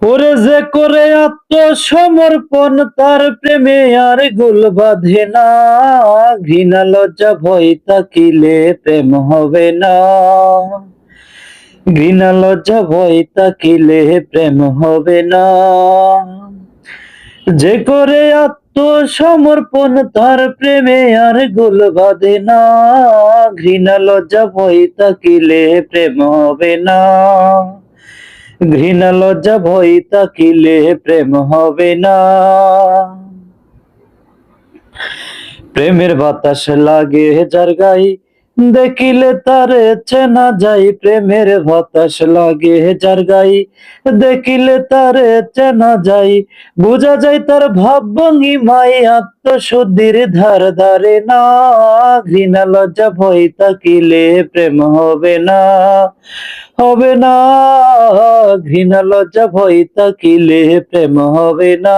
ওরে যে করে আত্মসমর্পণ তার প্রেমে আর গোল বাঁধে না, ঘৃণা লজ্জা ভয় তাকিলে প্রেম হবে না, ঘৃণা লজ্জা ভয় তাকিলে প্রেম হবে না। যে করে আত্মসমর্পণ তার প্রেমে আর গোল বাঁধে না, ঘৃণা লজ্জা ভয় তাকিলে প্রেম হবে না, ঘৃণা লজ্জা ভয় তাকিলে প্রেম হবে না। প্রেমের বাতাস লাগে যার গায়ে দেখিলে তারে চেনা যায়, প্রেমের বাতাস লাগে যার গায়ে দেখিলে তারে চেনা যায়, বোঝা যায় তার ভাব ভঙ্গিমায় আত্মশুদ্ধির ধার ধারে না, ঘৃণা লজ্জা ভয় তাকিলে প্রেম হবে না, হবে না, ঘৃণা লজ্জা ভয় তাকিলে প্রেম হবে না।